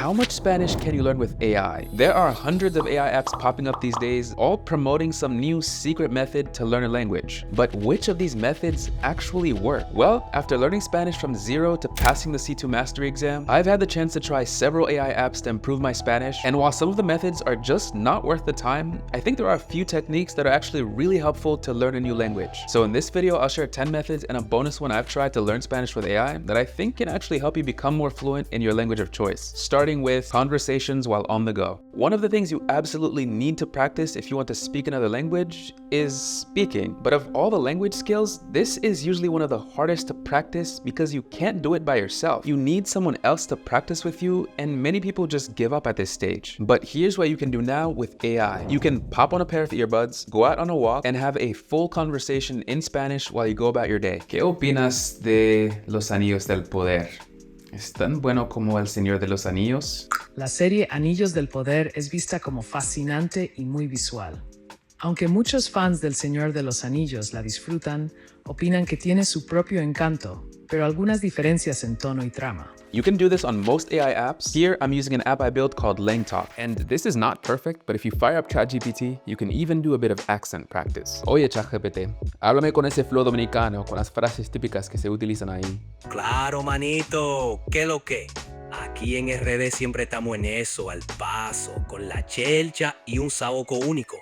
How much Spanish can you learn with AI? There are hundreds of AI apps popping up these days, all promoting some new secret method to learn a language. But which of these methods actually work? Well, after learning Spanish from zero to passing the C2 mastery exam, I've had the chance to try several AI apps to improve my Spanish, and while some of the methods are just not worth the time, I think there are a few techniques that are actually really helpful to learn a new language. So in this video, I'll share 10 methods and a bonus one I've tried to learn Spanish with AI that I think can actually help you become more fluent in your language of choice, starting with conversations while on the go. One of the things you absolutely need to practice if you want to speak another language is speaking. But of all the language skills, this is usually one of the hardest to practice because you can't do it by yourself. You need someone else to practice with you, and many people just give up at this stage. But here's what you can do now with AI. You can pop on a pair of earbuds, go out on a walk, and have a full conversation in Spanish while you go about your day. ¿Qué opinas de los anillos del poder? ¿Es tan bueno como El Señor de los Anillos? La serie Anillos del Poder es vista como fascinante y muy visual. Aunque muchos fans del Señor de los Anillos la disfrutan, opinan que tiene su propio encanto, pero algunas diferencias en tono y trama. You can do this on most AI apps. Here, I'm using an app I built called LangTalk. And this is not perfect, but if you fire up ChatGPT, you can even do a bit of accent practice. Oye, ChatGPT, háblame con ese flow dominicano, con las frases típicas que se utilizan ahí. Claro, manito, ¿qué lo que? Aquí en RD siempre estamos en eso, al paso, con la chelcha y un saboco único.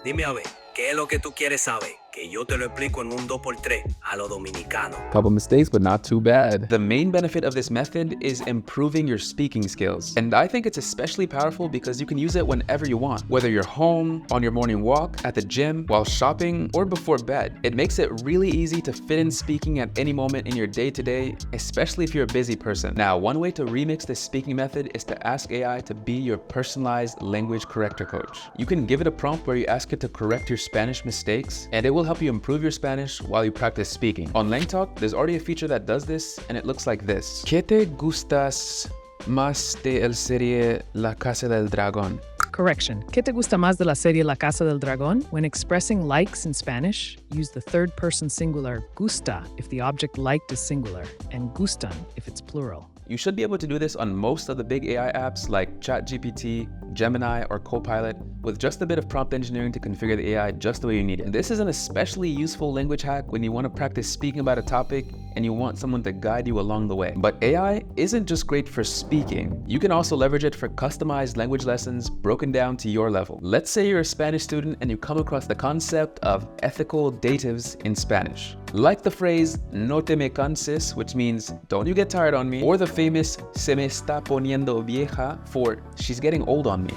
Dime a ver, ¿qué es lo que tú quieres saber? Que yo te lo explico en un 2x3 a lo dominicano. Couple mistakes, but not too bad. The main benefit of this method is improving your speaking skills. And I think it's especially powerful because you can use it whenever you want. Whether you're home, on your morning walk, at the gym, while shopping, or before bed. It makes it really easy to fit in speaking at any moment in your day-to-day, especially if you're a busy person. Now, one way to remix this speaking method is to ask AI to be your personalized language corrector coach. You can give it a prompt where you ask it to correct your Spanish mistakes, and it will help you improve your Spanish while you practice speaking. On LangTalk, there's already a feature that does this, and it looks like this. ¿Qué te gustas más de la serie La Casa del Dragón? Correction. ¿Qué te gusta más de la serie La Casa del Dragón? When expressing likes in Spanish, use the third-person singular gusta if the object liked is singular, and gustan if it's plural. You should be able to do this on most of the big AI apps like ChatGPT, Gemini, or Copilot with just a bit of prompt engineering to configure the AI just the way you need it. And this is an especially useful language hack when you want to practice speaking about a topic and you want someone to guide you along the way. But AI isn't just great for speaking. You can also leverage it for customized language lessons broken down to your level. Let's say you're a Spanish student and you come across the concept of ethical datives in Spanish. Like the phrase, no te me canses, which means, don't you get tired on me, or the famous, se me está poniendo vieja, for she's getting old on me.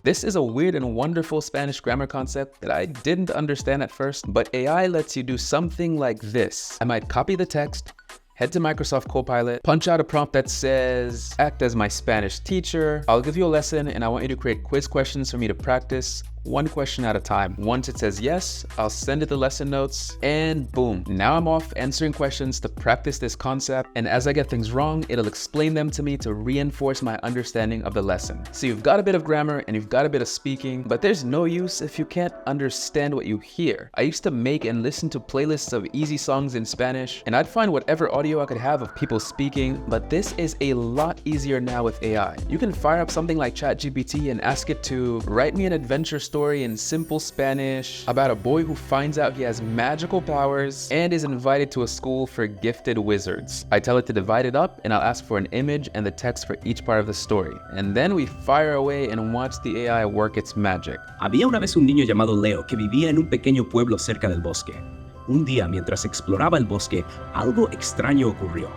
This is a weird and wonderful Spanish grammar concept that I didn't understand at first, but AI lets you do something like this. I might copy the text, head to Microsoft Copilot, punch out a prompt that says, act as my Spanish teacher. I'll give you a lesson and I want you to create quiz questions for me to practice, one question at a time. Once it says yes, I'll send it the lesson notes, and boom. Now I'm off answering questions to practice this concept, and as I get things wrong, it'll explain them to me to reinforce my understanding of the lesson. So you've got a bit of grammar and you've got a bit of speaking, but there's no use if you can't understand what you hear. I used to make and listen to playlists of easy songs in Spanish, and I'd find whatever audio I could have of people speaking, but this is a lot easier now with AI. You can fire up something like ChatGPT and ask it to write me an adventure story in simple Spanish about a boy who finds out he has magical powers and is invited to a school for gifted wizards. I tell it to divide it up and I'll ask for an image and the text for each part of the story. And then we fire away and watch the AI work its magic. Había una vez un niño llamado Leo que vivía en un pequeño pueblo cerca del bosque. Un día, mientras exploraba el bosque, algo extraño ocurrió.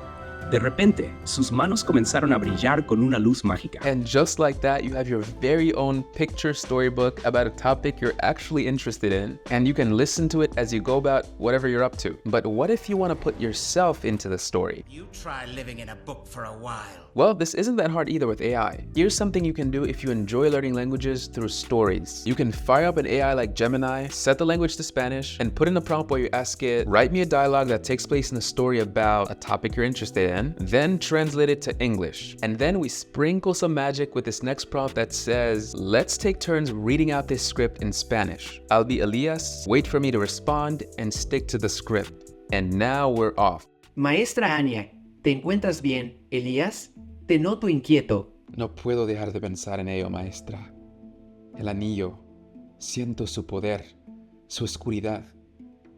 De repente, sus manos comenzaron a brillar con una luz mágica. And just like that, you have your very own picture storybook about a topic you're actually interested in, and you can listen to it as you go about whatever you're up to. But what if you want to put yourself into the story? You try living in a book for a while. Well, this isn't that hard either with AI. Here's something you can do if you enjoy learning languages through stories. You can fire up an AI like Gemini, set the language to Spanish, and put in a prompt where you ask it, write me a dialogue that takes place in a story about a topic you're interested in, then translate it to English. And then we sprinkle some magic with this next prompt that says, let's take turns reading out this script in Spanish. I'll be Elias, wait for me to respond, and stick to the script. And now we're off. Maestra Anya, ¿te encuentras bien, Elías? Te noto inquieto. No puedo dejar de pensar en ello, maestra. El anillo. Siento su poder, su oscuridad.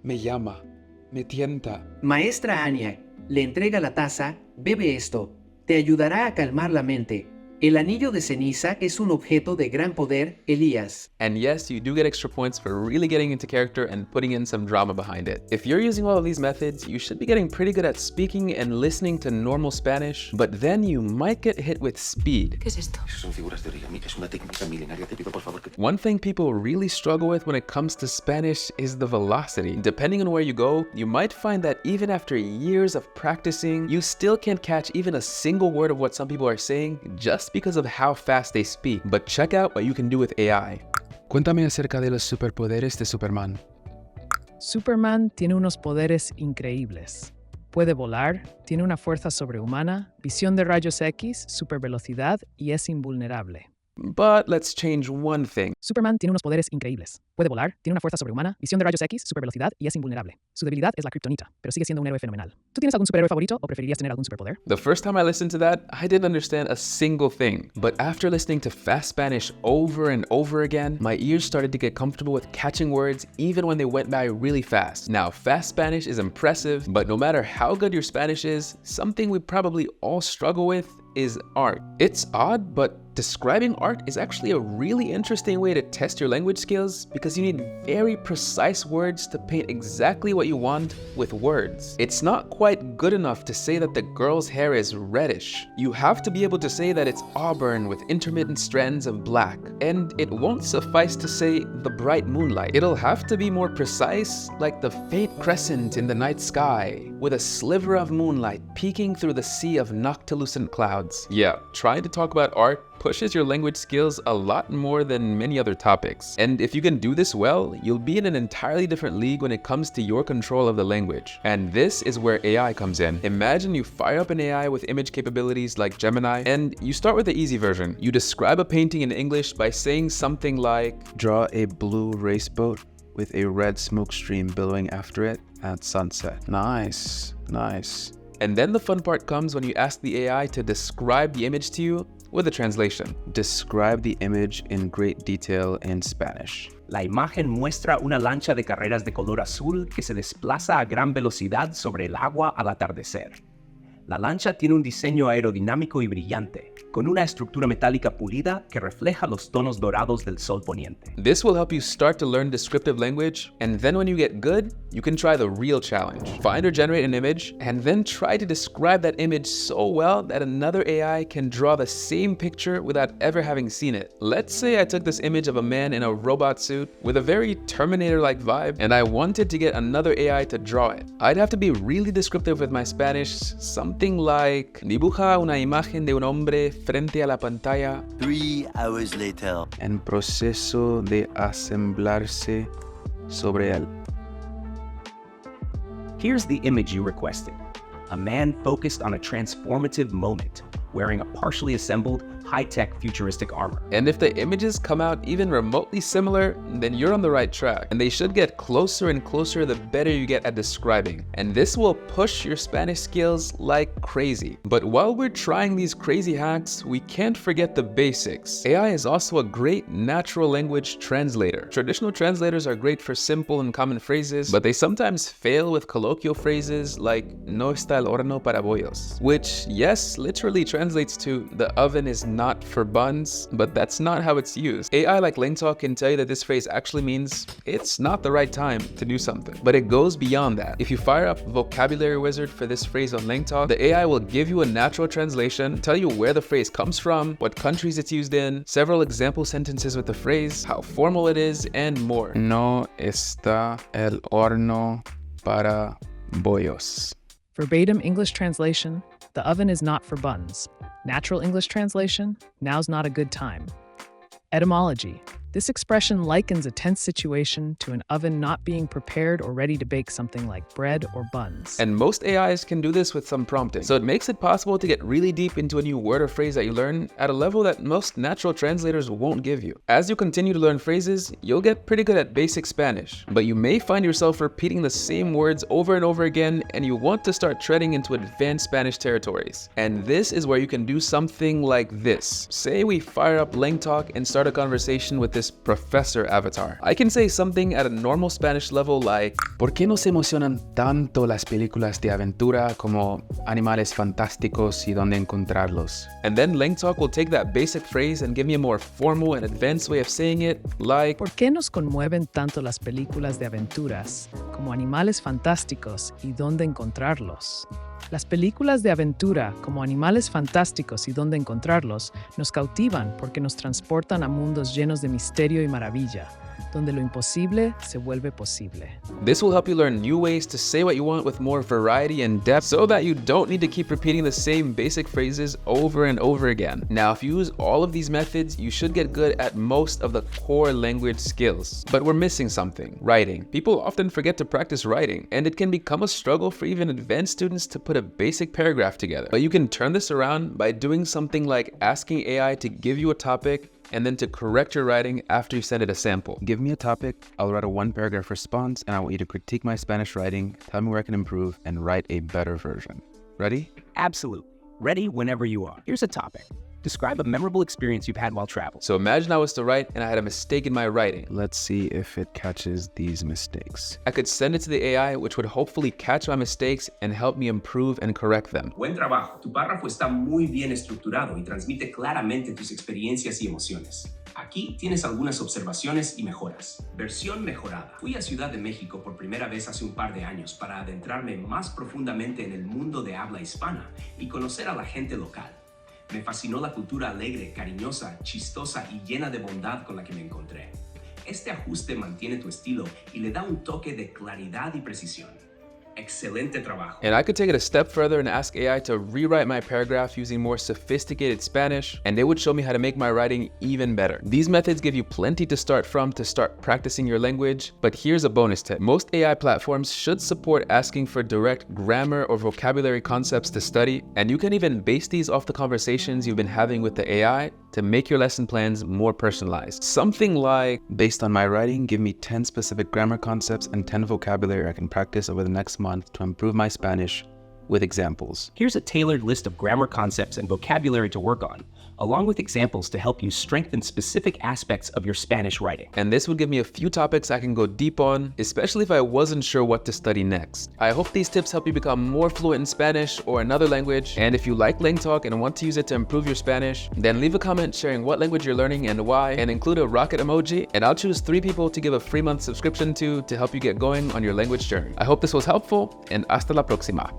Me llama, me tienta. Maestra Anya, le entrega la taza, bebe esto. Te ayudará a calmar la mente. El anillo de ceniza es un objeto de gran poder, Elías. And yes, you do get extra points for really getting into character and putting in some drama behind it. If you're using all of these methods, you should be getting pretty good at speaking and listening to normal Spanish, but then you might get hit with speed. ¿Qué es esto? Son figuras de origami, es una técnica milenaria. Te pido por favor que... One thing people really struggle with when it comes to Spanish is the velocity. Depending on where you go, you might find that even after years of practicing, you still can't catch even a single word of what some people are saying just because of how fast they speak. But check out what you can do with AI. Cuéntame acerca de los superpoderes de Superman. Superman tiene unos poderes increíbles. Puede volar, tiene una fuerza sobrehumana, visión de rayos X, supervelocidad y es invulnerable. But let's change one thing. Superman tiene unos poderes increíbles. Puede volar, tiene una fuerza sobrehumana, visión de rayos X, supervelocidad y es invulnerable. Su debilidad es la kriptonita, pero sigue siendo un héroe fenomenal. ¿Tú tienes algún superhéroe favorito o preferirías tener algún superpoder? The first time I listened to that, I didn't understand a single thing. But after listening to fast Spanish over and over again, my ears started to get comfortable with catching words even when they went by really fast. Now, fast Spanish is impressive, but no matter how good your Spanish is, something we probably all struggle with is art. It's odd, but describing art is actually a really interesting way to test your language skills because you need very precise words to paint exactly what you want with words. It's not quite good enough to say that the girl's hair is reddish. You have to be able to say that it's auburn with intermittent strands of black. And it won't suffice to say the bright moonlight. It'll have to be more precise, like the faint crescent in the night sky, with a sliver of moonlight peeking through the sea of noctilucent clouds. Yeah, trying to talk about art pushes your language skills a lot more than many other topics. And if you can do this well, you'll be in an entirely different league when it comes to your control of the language. And this is where AI comes in. Imagine you fire up an AI with image capabilities like Gemini, and you start with the easy version. You describe a painting in English by saying something like, "Draw a blue race boat with a red smoke stream billowing after it at sunset." Nice, nice. And then the fun part comes when you ask the AI to describe the image to you with a translation. Describe the image in great detail in Spanish. La imagen muestra una lancha de carreras de color azul que se desplaza a gran velocidad sobre el agua al atardecer. La lancha tiene un diseño aerodinámico y brillante, con una estructura metálica pulida que refleja los tonos dorados del sol poniente. This will help you start to learn descriptive language, and then when you get good, you can try the real challenge. Find or generate an image, and then try to describe that image so well that another AI can draw the same picture without ever having seen it. Let's say I took this image of a man in a robot suit with a very Terminator-like vibe, and I wanted to get another AI to draw it. I'd have to be really descriptive with my Spanish, something like, dibuja una imagen de un hombre frente a la pantalla 3 hours later. en proceso de asemblarse sobre él. Here's the image you requested. A man focused on a transformative moment, wearing a partially assembled, high-tech futuristic armor. And if the images come out even remotely similar, then you're on the right track. And they should get closer and closer the better you get at describing. And this will push your Spanish skills like crazy. But while we're trying these crazy hacks, we can't forget the basics. AI is also a great natural language translator. Traditional translators are great for simple and common phrases, but they sometimes fail with colloquial phrases like no está el horno para bollos, which, yes, literally translates to the oven is not for buns, but that's not how it's used. AI like LangTalk can tell you that this phrase actually means it's not the right time to do something, but it goes beyond that. If you fire up Vocabulary Wizard for this phrase on LangTalk, the AI will give you a natural translation, tell you where the phrase comes from, what countries it's used in, several example sentences with the phrase, how formal it is, and more. No está el horno para bollos. Verbatim English translation, the oven is not for buns. Natural English translation, now's not a good time. Etymology, This expression likens a tense situation to an oven not being prepared or ready to bake something like bread or buns. And most AIs can do this with some prompting. So it makes it possible to get really deep into a new word or phrase that you learn at a level that most natural translators won't give you. As you continue to learn phrases, you'll get pretty good at basic Spanish, but you may find yourself repeating the same words over and over again, and you want to start treading into advanced Spanish territories. And this is where you can do something like this. Say we fire up LangTalk and start a conversation with this professor avatar. I can say something at a normal Spanish level like, ¿Por qué nos emocionan tanto las películas de aventura como animales fantásticos y dónde encontrarlos? And then LangTalk will take that basic phrase and give me a more formal and advanced way of saying it, like, ¿Por qué nos conmueven tanto las películas de aventuras como animales fantásticos y dónde encontrarlos? Las películas de aventura, como animales fantásticos y dónde encontrarlos, nos cautivan porque nos transportan a mundos llenos de misterio y maravilla, donde lo imposible se vuelve posible. This will help you learn new ways to say what you want with more variety and depth so that you don't need to keep repeating the same basic phrases over and over again. Now, if you use all of these methods, you should get good at most of the core language skills. But we're missing something: writing. People often forget to practice writing, and it can become a struggle for even advanced students to put a basic paragraph together. But you can turn this around by doing something like asking AI to give you a topic and then to correct your writing after you send it a sample. Give me a topic, I'll write a one-paragraph response, and I want you to critique my Spanish writing, tell me where I can improve, and write a better version. Ready? Absolutely. Ready whenever you are. Here's a topic. Describe a memorable experience you've had while traveling. So imagine I was to write and I had a mistake in my writing. Let's see if it catches these mistakes. I could send it to the AI, which would hopefully catch my mistakes and help me improve and correct them. Buen trabajo. Tu párrafo está muy bien estructurado y transmite claramente tus experiencias y emociones. Aquí tienes algunas observaciones y mejoras. Versión mejorada. Fui a Ciudad de México por primera vez hace un par de años para adentrarme más profundamente en el mundo de habla hispana y conocer a la gente local. Me fascinó la cultura alegre, cariñosa, chistosa y llena de bondad con la que me encontré. Este ajuste mantiene tu estilo y le da un toque de claridad y precisión. Excelente trabajo. And I could take it a step further and ask AI to rewrite my paragraph using more sophisticated Spanish, and it would show me how to make my writing even better. These methods give you plenty to start from to start practicing your language, but here's a bonus tip. Most AI platforms should support asking for direct grammar or vocabulary concepts to study, and you can even base these off the conversations you've been having with the AI to make your lesson plans more personalized. Something like, based on my writing, give me 10 specific grammar concepts and 10 vocabulary I can practice over the next month to improve my Spanish with examples. Here's a tailored list of grammar concepts and vocabulary to work on, along with examples to help you strengthen specific aspects of your Spanish writing. And this would give me a few topics I can go deep on, especially if I wasn't sure what to study next. I hope these tips help you become more fluent in Spanish or another language. And if you like LangTalk and want to use it to improve your Spanish, then leave a comment sharing what language you're learning and why, and include a rocket emoji, and I'll choose 3 people to give a free month subscription to help you get going on your language journey. I hope this was helpful, and hasta la próxima.